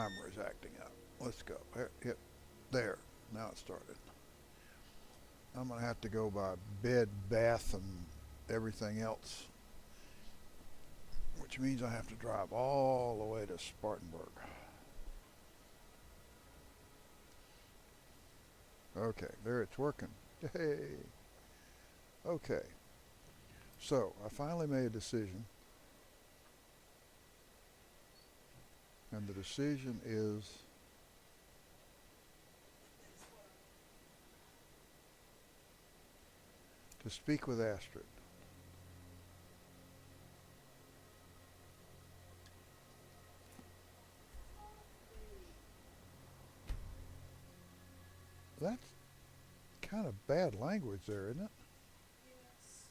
timer is acting up. Let's go. Hit there. Now it started. I'm gonna have to go by bed, bath, and everything else, which means I have to drive all the way to Spartanburg. Okay, there it's working. Hey. Okay. So I finally made a decision, and the decision is to speak with Astrid. That's kind of bad language there, isn't it? Yes.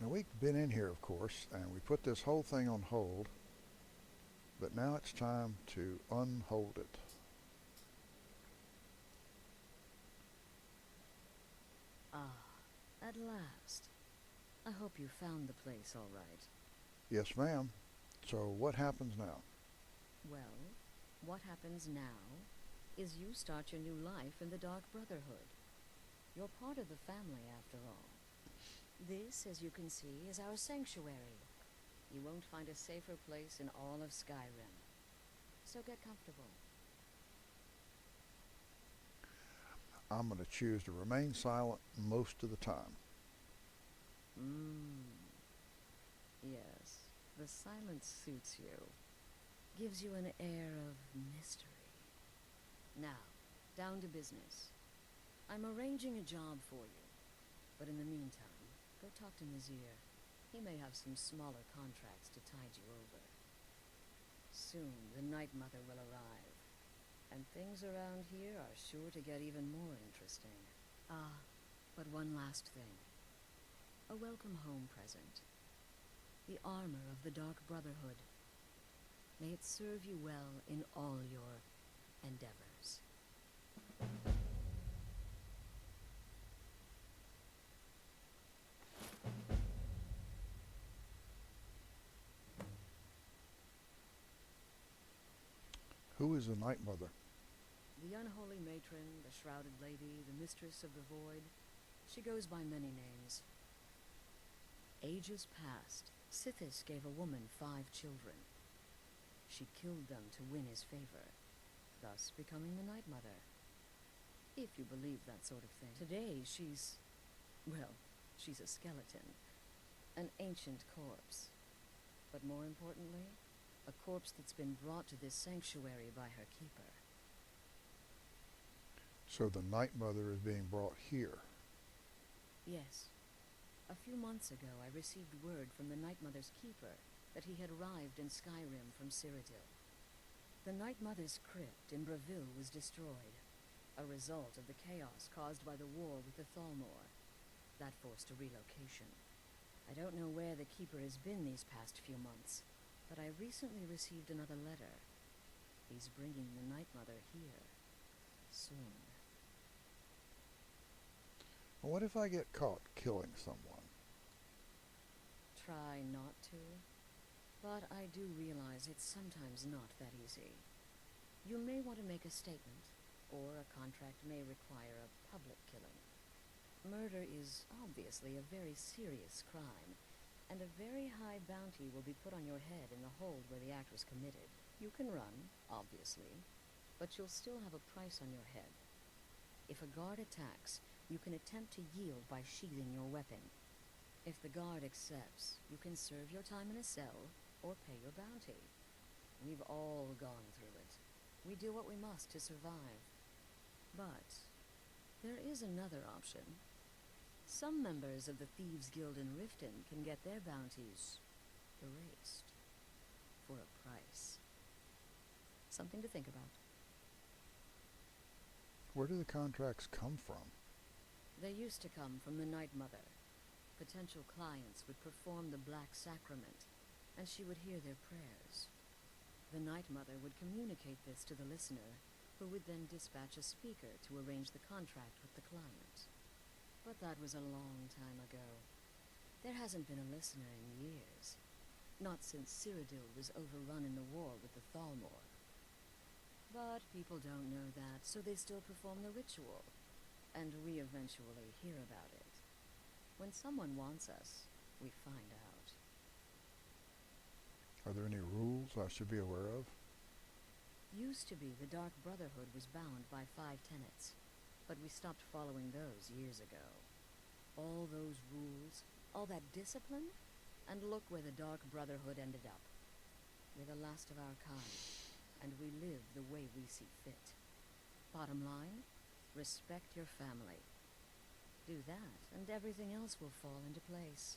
Now we've been in here, of course, and we put this whole thing on hold, but now it's time to unhold it. Ah, at last. I hope you found the place all right. Yes, ma'am. So what happens now? Well, what happens now is you start your new life in the Dark Brotherhood. You're part of the family, after all. This, as you can see, is our sanctuary. You won't find a safer place in all of Skyrim. So get comfortable. I'm going to choose to remain silent most of the time. Yes, the silence suits you. Gives you an air of mystery. Now, down to business. I'm arranging a job for you. But in the meantime, go talk to Nazir. He may have some smaller contracts to tide you over. Soon, the Night Mother will arrive. And things around here are sure to get even more interesting. Ah, but one last thing. A welcome home present. The armor of the Dark Brotherhood. May it serve you well in all your endeavors. Who is the Night Mother? The unholy matron, the shrouded lady, the mistress of the void. She goes by many names. Ages past, Sithis gave a woman 5 children. She killed them to win his favor, thus becoming the Night Mother. If you believe that sort of thing. Today, well, she's a skeleton. An ancient corpse. But more importantly, a corpse that's been brought to this sanctuary by her keeper. So the Night Mother is being brought here. Yes. A few months ago, I received word from the Night Mother's keeper that he had arrived in Skyrim from Cyrodiil. The Night Mother's crypt in Bravil was destroyed, a result of the chaos caused by the war with the Thalmor. That forced a relocation. I don't know where the keeper has been these past few months, but I recently received another letter. He's bringing the Night Mother here. Soon. What if I get caught killing someone? Try not to. But I do realize it's sometimes not that easy. You may want to make a statement, or a contract may require a public killing. Murder is obviously a very serious crime, and a very high bounty will be put on your head in the hold where the act was committed. You can run, obviously, but you'll still have a price on your head. If a guard attacks, you can attempt to yield by sheathing your weapon. If the guard accepts, you can serve your time in a cell or pay your bounty. We've all gone through it. We do what we must to survive. But there is another option. Some members of the Thieves' Guild in Riften can get their bounties erased for a price. Something to think about. Where do the contracts come from? They used to come from the Night Mother. Potential clients would perform the Black Sacrament, and she would hear their prayers. The Night Mother would communicate this to the listener, who would then dispatch a speaker to arrange the contract with the client. But that was a long time ago. There hasn't been a listener in years. Not since Cyrodiil was overrun in the war with the Thalmor. But people don't know that, so they still perform the ritual. And we eventually hear about it. When someone wants us, we find out. Are there any rules I should be aware of? Used to be the Dark Brotherhood was bound by 5 tenets, but we stopped following those years ago. All those rules, all that discipline, and look where the Dark Brotherhood ended up. We're the last of our kind, and we live the way we see fit. Bottom line, respect your family. Do that, and everything else will fall into place.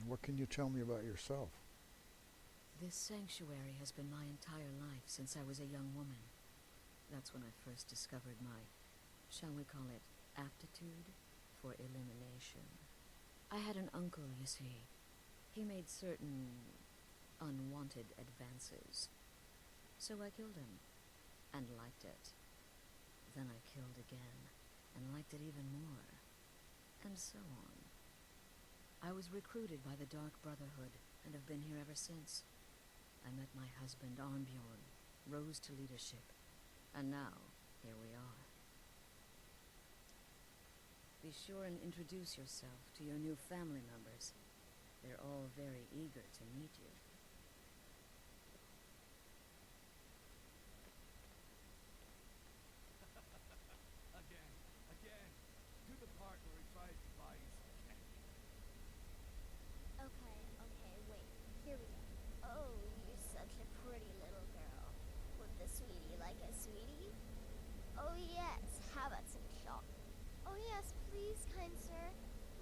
What can you tell me about yourself? This sanctuary has been my entire life since I was a young woman. That's when I first discovered my, shall we call it, aptitude for elimination. I had an uncle, you see. He made certain unwanted advances. So I killed him, and liked it. Then I killed again, and liked it even more. And so on. I was recruited by the Dark Brotherhood, and have been here ever since. I met my husband, Arnbjorn, rose to leadership, and now, here we are. Be sure and introduce yourself to your new family members. They're all very eager to meet you. Again. Do the part where he tries to buy you some candy. Okay, wait. Here we go. Oh, you're such a pretty little girl. Would the sweetie like a sweetie? Oh yes, how about some chocolate? Oh yes, please, kind sir.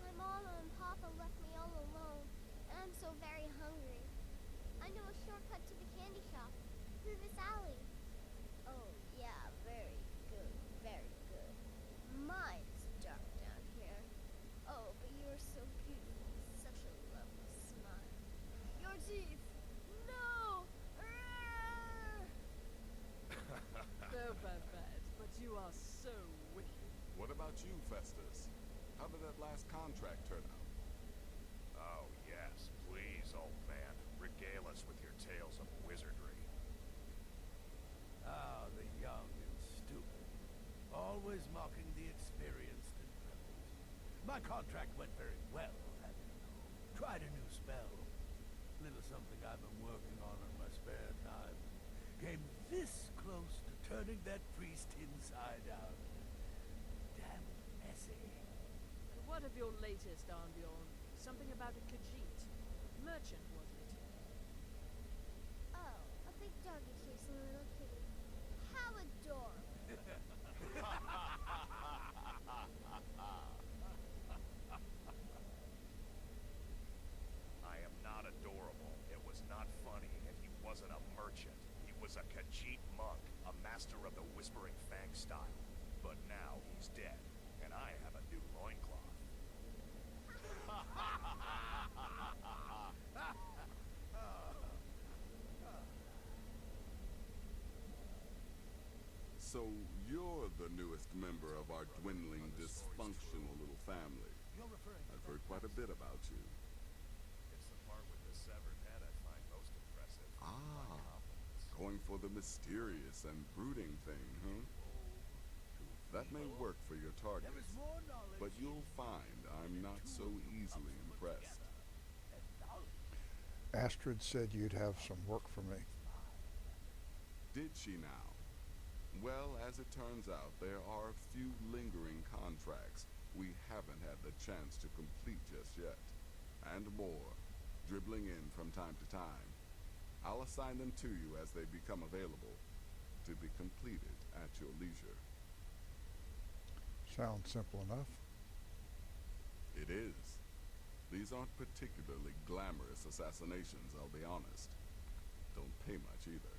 My mama and papa left me all alone, and I'm so very hungry. I know a shortcut to the candy shop, through this alley. Oh yeah, very good, very good. My, it's dark down here. Oh, but you're so beautiful, such a lovely smile. Your teeth! No! They're bad, but you are so wicked. What about you, Festus? How did that last contract turn out? Oh, yes, please, old man. Regale us with your tales of wizardry. Ah, the young and stupid. Always mocking the experienced and clever. My contract went very well, having tried a new spell. Little something I've been working on in my spare time. Came this close to turning that priest inside out. Damn messy. And what of your latest, Arnbjorn? Something about a Khajiit. Merchant, wasn't it? Oh, a big doggy chasing a little kitty. How adorable. I am not adorable. It was not funny, and he wasn't a merchant. He was a Khajiit monk, a master of the Whispering Fang style. But now he's dead, and I have a new loincloth. So, you're the newest member of our dwindling, dysfunctional little family. You're referring to I've heard quite a bit about you. It's the part with the severed head I find most impressive. My compliments. Going for the mysterious and brooding thing, huh? That may work for your target, There is more knowledge. but you'll find I'm not so easily impressed. Astrid said you'd have some work for me. Did she now? Well, as it turns out, there are a few lingering contracts we haven't had the chance to complete just yet. And more, dribbling in from time to time. I'll assign them to you as they become available, to be completed at your leisure. Sounds simple enough. It is. These aren't particularly glamorous assassinations, I'll be honest. Don't pay much either.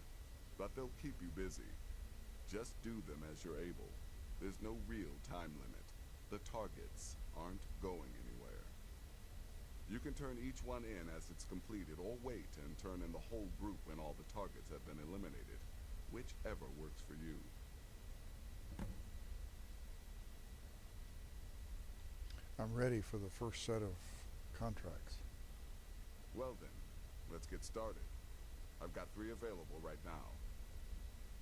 But they'll keep you busy. Just do them as you're able. There's no real time limit. The targets aren't going anywhere. You can turn each one in as it's completed, or wait and turn in the whole group when all the targets have been eliminated. Whichever works for you. I'm ready for the first set of contracts. Well then, let's get started. I've got 3 available right now.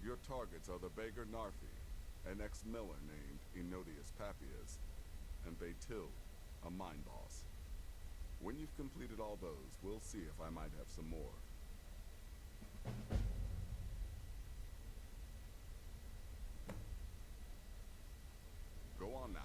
Your targets are the Beggar Narfi, an ex-miller named Enodius Papias, and Baytil, a mine boss. When you've completed all those, we'll see if I might have some more. Go on now.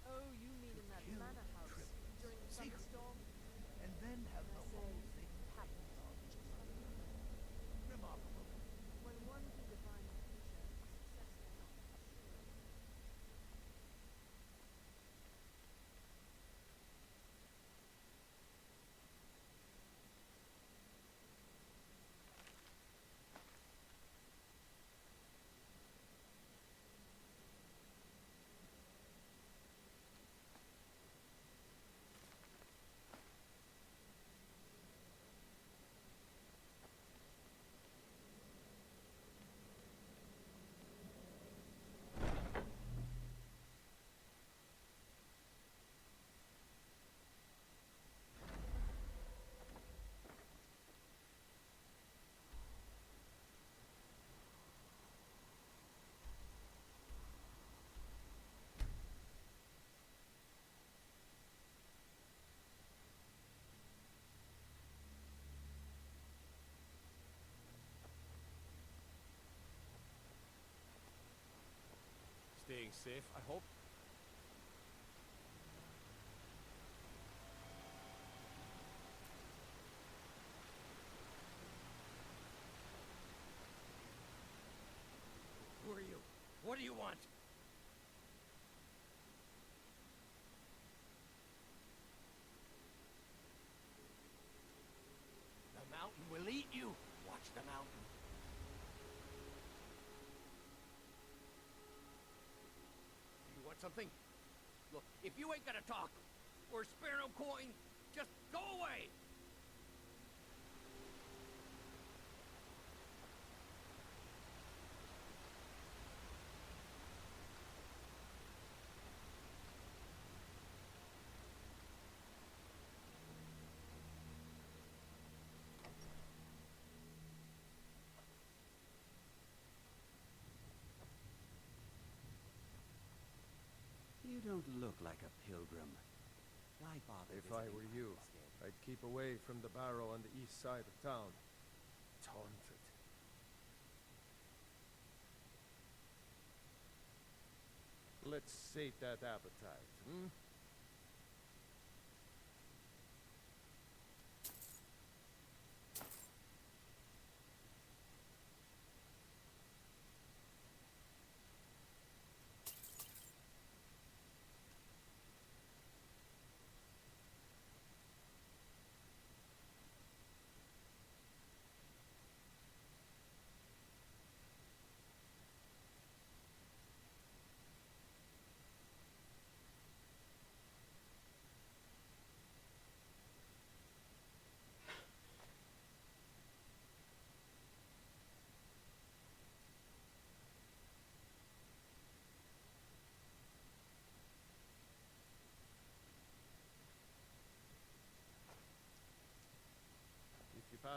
Oh, you mean in that Kill manor house triplets during the secretly, thunderstorm? and then have I the say, whole thing it happened just like you planned. remarkable. When one can define the future, success cannot be assured. Staying safe, I hope. Who are you? What do you want? The mountain will eat you. Watch the mountain. You want something? Look, if you ain't gonna talk, or spare no coin, just go away! You don't look like a pilgrim. Why bother If I visiting were us you, instead? I'd keep away from the barrow on the east side of town. It's haunted. Let's sate that appetite, hmm?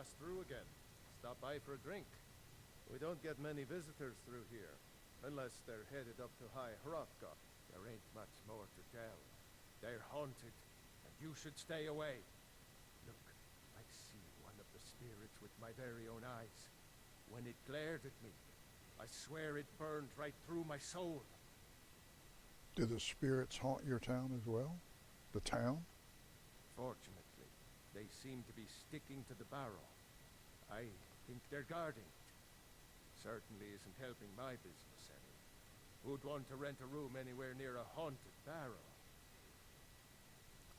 pass through again. Stop by for a drink. We don't get many visitors through here, unless they're headed up to High Hrothgar. There ain't much more to tell. They're haunted, and you should stay away. Look, I see one of the spirits with my very own eyes. When it glared at me, I swear it burned right through my soul. Do the spirits haunt your town as well? The town? Fortunately, they seem to be sticking to the barrow. I think they're guarding it. Certainly isn't helping my business any. Who'd want to rent a room anywhere near a haunted barrow?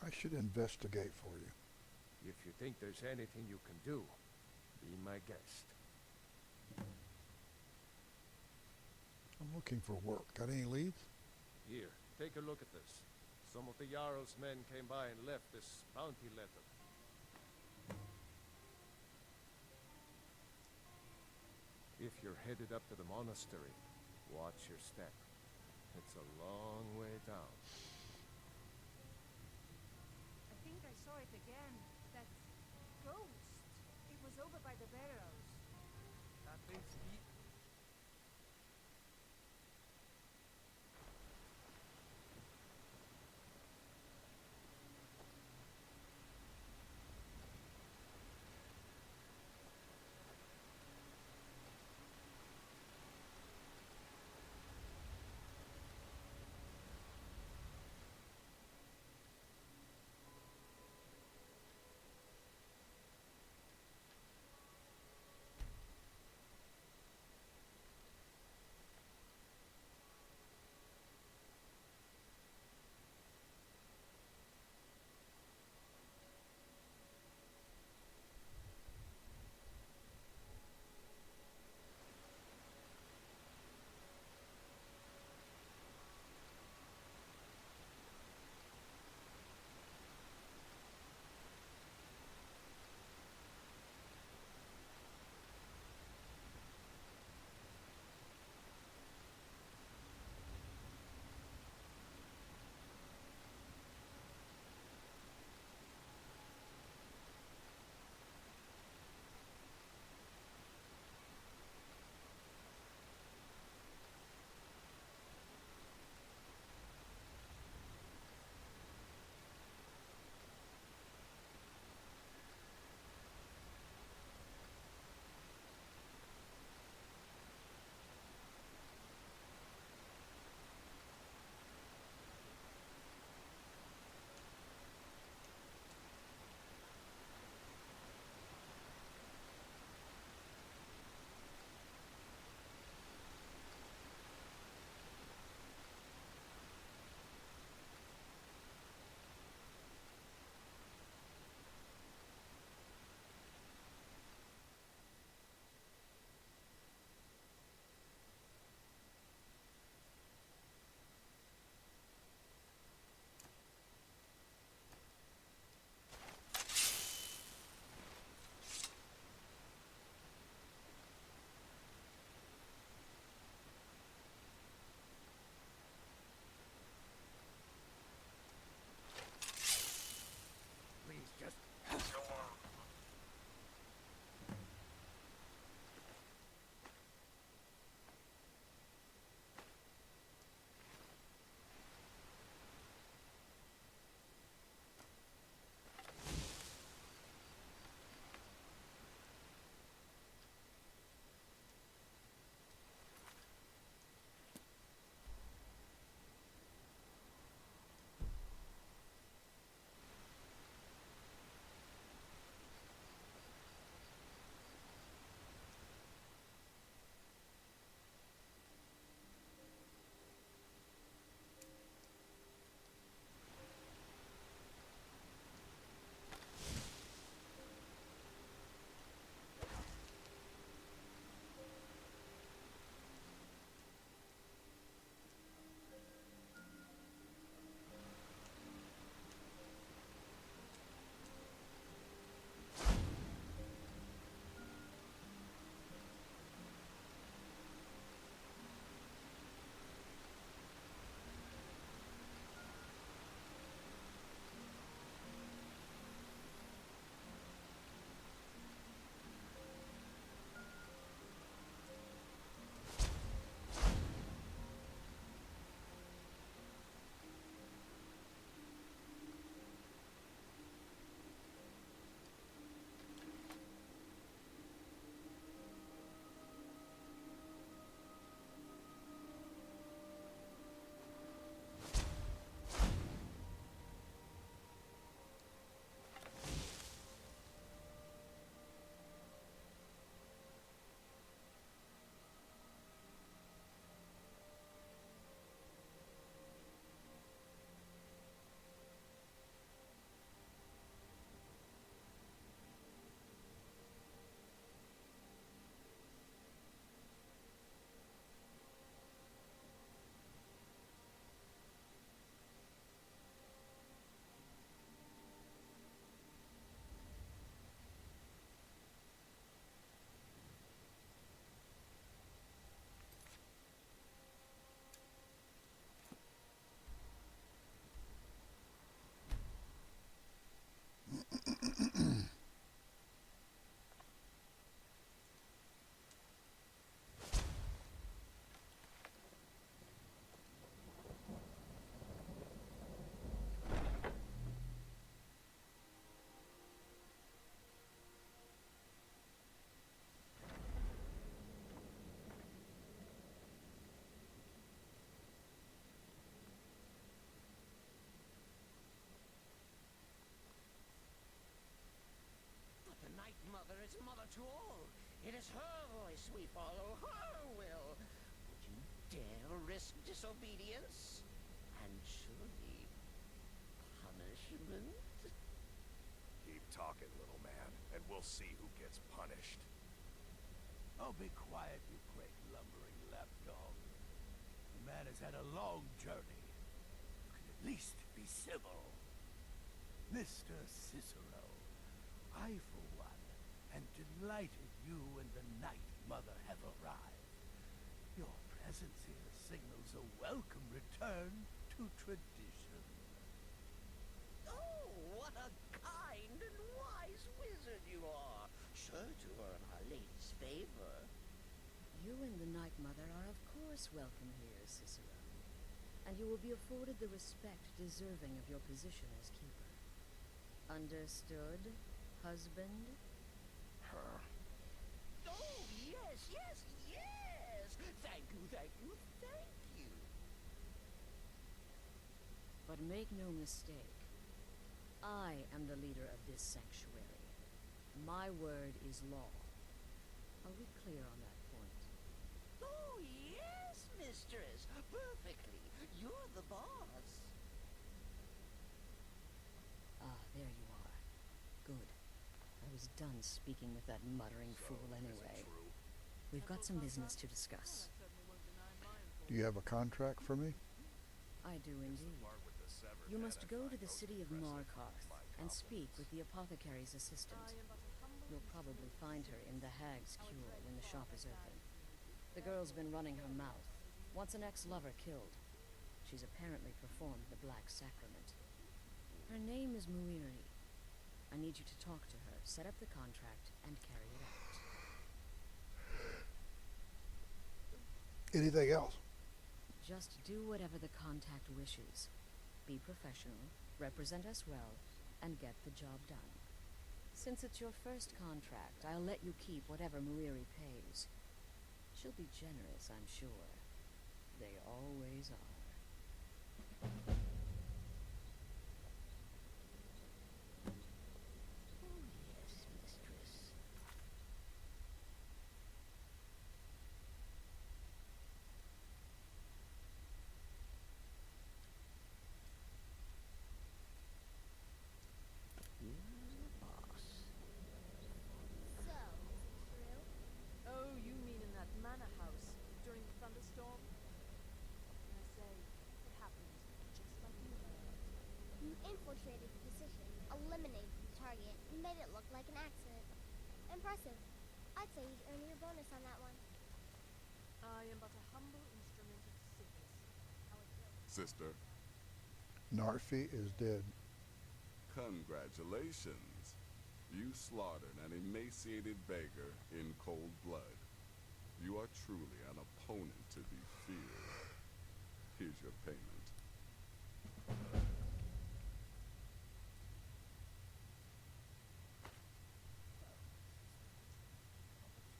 I should investigate for you. If you think there's anything you can do, be my guest. I'm looking for work. Got any leads? Here, take a look at this. Some of the Jarl's men came by and left this bounty letter. If you're headed up to the monastery, watch your step. It's a long way down. I think I saw it again. That ghost. It was over by the barrows. That thing's eaten. to all. It is her voice we follow, her will. Would you dare risk disobedience? And surely punishment? Keep talking, little man, and we'll see who gets punished. Oh, be quiet, you great lumbering lapdog. The man has had a long journey. You can at least be civil. Mr. Cicero, I, for one, am delighted you and the Night Mother have arrived. Your presence here signals a welcome return to tradition. Oh, what a kind and wise wizard you are! Sure to earn our lady's favor. You and the Night Mother are of course welcome here, Cicero. And you will be afforded the respect deserving of your position as keeper. Understood, husband? Her. Oh, yes, yes, yes! Thank you, thank you, thank you! But make no mistake, I am the leader of this sanctuary. My word is law. Are we clear on that point? Oh, yes, mistress! Perfectly! You're the boss! Ah, there you are. Good. I was done speaking with that muttering fool anyway. We've got some business to discuss. Do you have a contract for me? I do indeed. You must go to the city of Markarth and speak with the apothecary's assistant. You'll probably find her in the Hag's Cure when the shop is open. The girl's been running her mouth. Wants an ex-lover killed. She's apparently performed the Black Sacrament. Her name is Muiri. I need you to talk to her, set up the contract, and carry it out. Anything else? Just do whatever the contact wishes. Be professional, represent us well, and get the job done. Since it's your first contract, I'll let you keep whatever Muiri pays. She'll be generous, I'm sure. They always are. Oh, yes, mistress. You're the boss. So, is it true? Oh, you mean in that manor house during the thunderstorm? What can I say? It happened just like you heard. You infiltrated the position, eliminated the target, and made it look like an accident. Impressive. I'd say you'd earn your bonus on that one. I am but a humble instrument of sickness. How it goes. Sister, Narfi is dead. congratulations. You slaughtered an emaciated beggar in cold blood. You are truly an opponent to be feared. Here's your payment.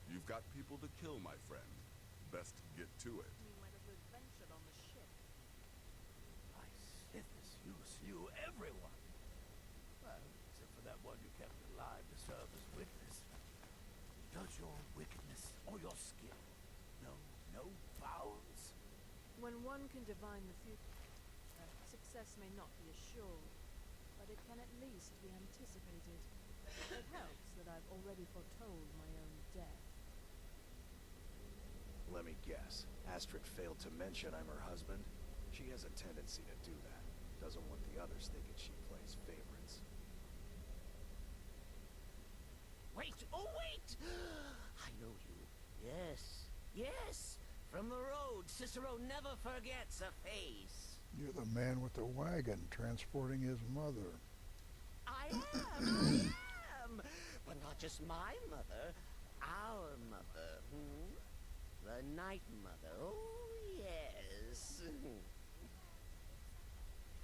You've got people to kill, my friend. Best get to it. You might have adventured on the ship. My Sithis, you slew everyone. Well, except for that one you kept alive to serve as witness. Does your wickedness or your skill know no bounds? When one can divine the future, success may not be assured, but it can at least be anticipated. It helps that I've already foretold my own death. Let me guess. Astrid failed to mention I'm her husband. She has a tendency to do that. Doesn't want the others thinking she plays favorites. Wait! Oh, wait! I know you. Yes, yes! From the road, Cicero never forgets a face. You're the man with the wagon transporting his mother. I am! But not just my mother, our mother, The Night Mother, oh yes.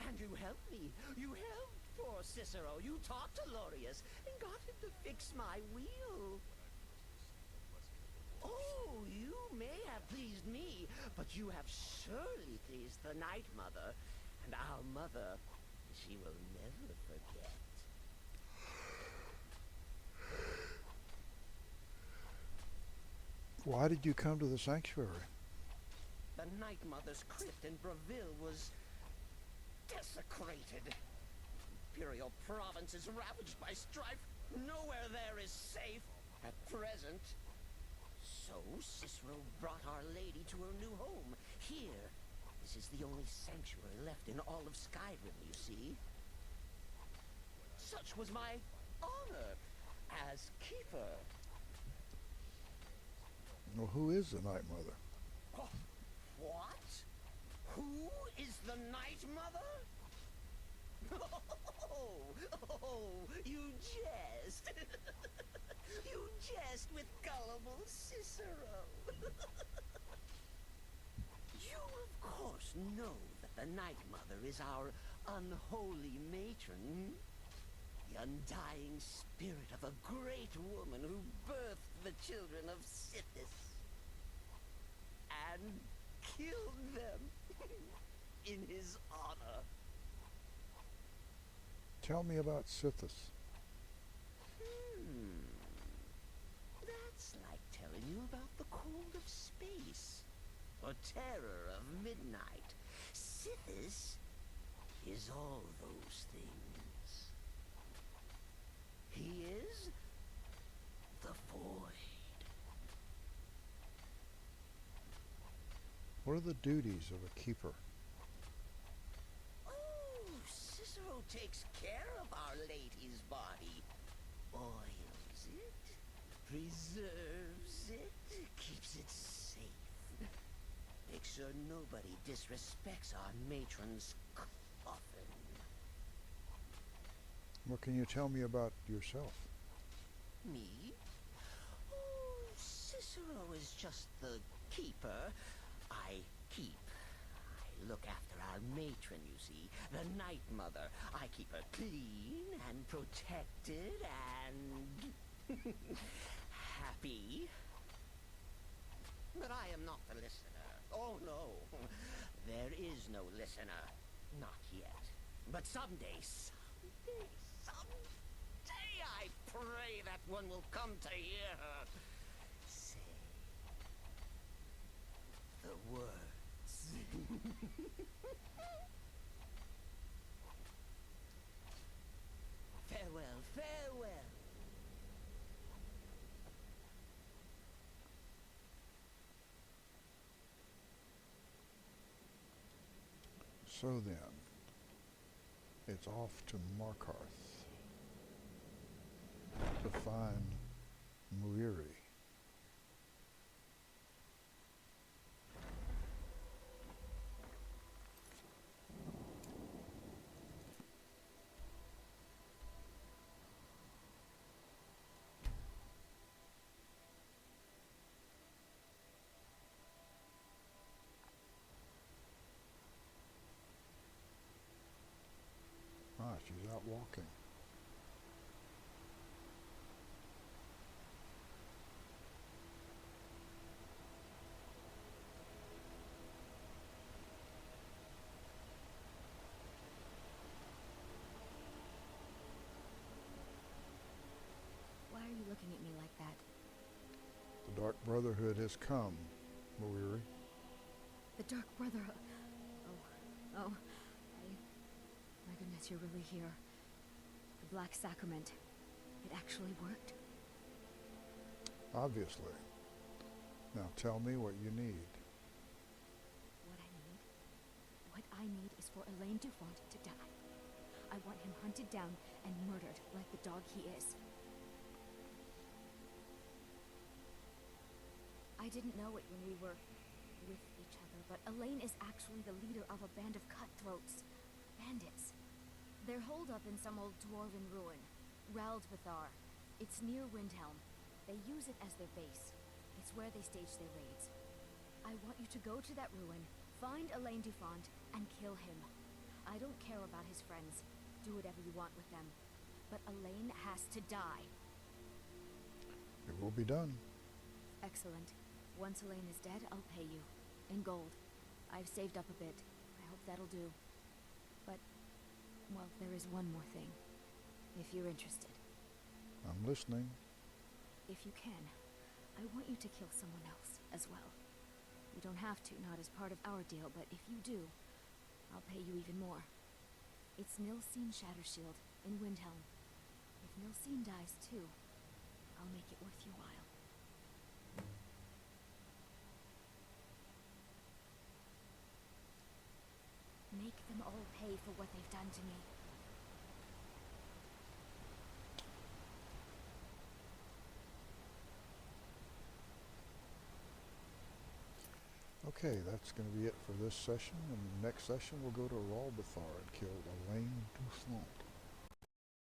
And you helped me. You helped poor Cicero. You talked to Lorius and got him to fix my wheel. Oh, you may have pleased me, but you have surely pleased the Night Mother. And our mother, she will never forget. Why did you come to the sanctuary? The Night Mother's crypt in Breville was desecrated. Imperial province is ravaged by strife. Nowhere there is safe at present. So Cicero brought Our Lady to her new home. Here, this is the only sanctuary left in all of Skyrim, you see. Such was my honor as keeper. Well, who is the Night Mother? Oh, what? Who is the Night Mother? Oh, you jest. You jest with gullible Cicero. You, of course, know that the Night Mother is our unholy matron. The undying spirit of a great woman who birthed the children of Sithis. And killed them in his honor. Tell me about Sithis. That's like telling you about the cold of space, or terror of midnight. Sithis is all those things. He is the void. What are the duties of a keeper? Oh, Cicero takes care of Our Lady's body. Oils it, preserves it, keeps it safe. Makes sure nobody disrespects our matron's coffin. What can you tell me about yourself? Me? Oh, Cicero is just the keeper. I keep. I look after our matron, you see, the Night Mother. I keep her clean and protected and happy. But I am not the listener. Oh, no. There is no listener. Not yet. But someday, I pray that one will come to hear her say the words. Farewell, farewell. So then, it's off to Markarth to find Muiri. Ah, she's out walking. Why are you looking at me like that? The Dark Brotherhood has come, Muiri. The Dark Brotherhood. Oh. My goodness, you're really here. The Black Sacrament. It actually worked? Obviously. Now tell me what you need. What I need is for Elaine Dufont to die. I want him hunted down and murdered like the dog he is. I didn't know it when we were with each other, but Elaine is actually the leader of a band of cutthroats. Bandits. They're holed up in some old dwarven ruin. Raldbethar. It's near Windhelm. They use it as their base. It's where they stage their raids. I want you to go to that ruin, find Elaine Dufont, and kill him. I don't care about his friends. Do whatever you want with them. But Elaine has to die. It will be done. Excellent. Once Elaine is dead, I'll pay you. In gold. I've saved up a bit. I hope that'll do. But, well, there is one more thing. If you're interested. I'm listening. If you can, I want you to kill someone else as well. You don't have to, not as part of our deal, but if you do, I'll pay you even more. It's Nilsine Shattershield in Windhelm. If Nilsine dies too, I'll make it worth your while. Make them all pay for what they've done to me. Okay, that's going to be it for this session. And next session, we'll go to Ralbathar and kill Elaine Duflant.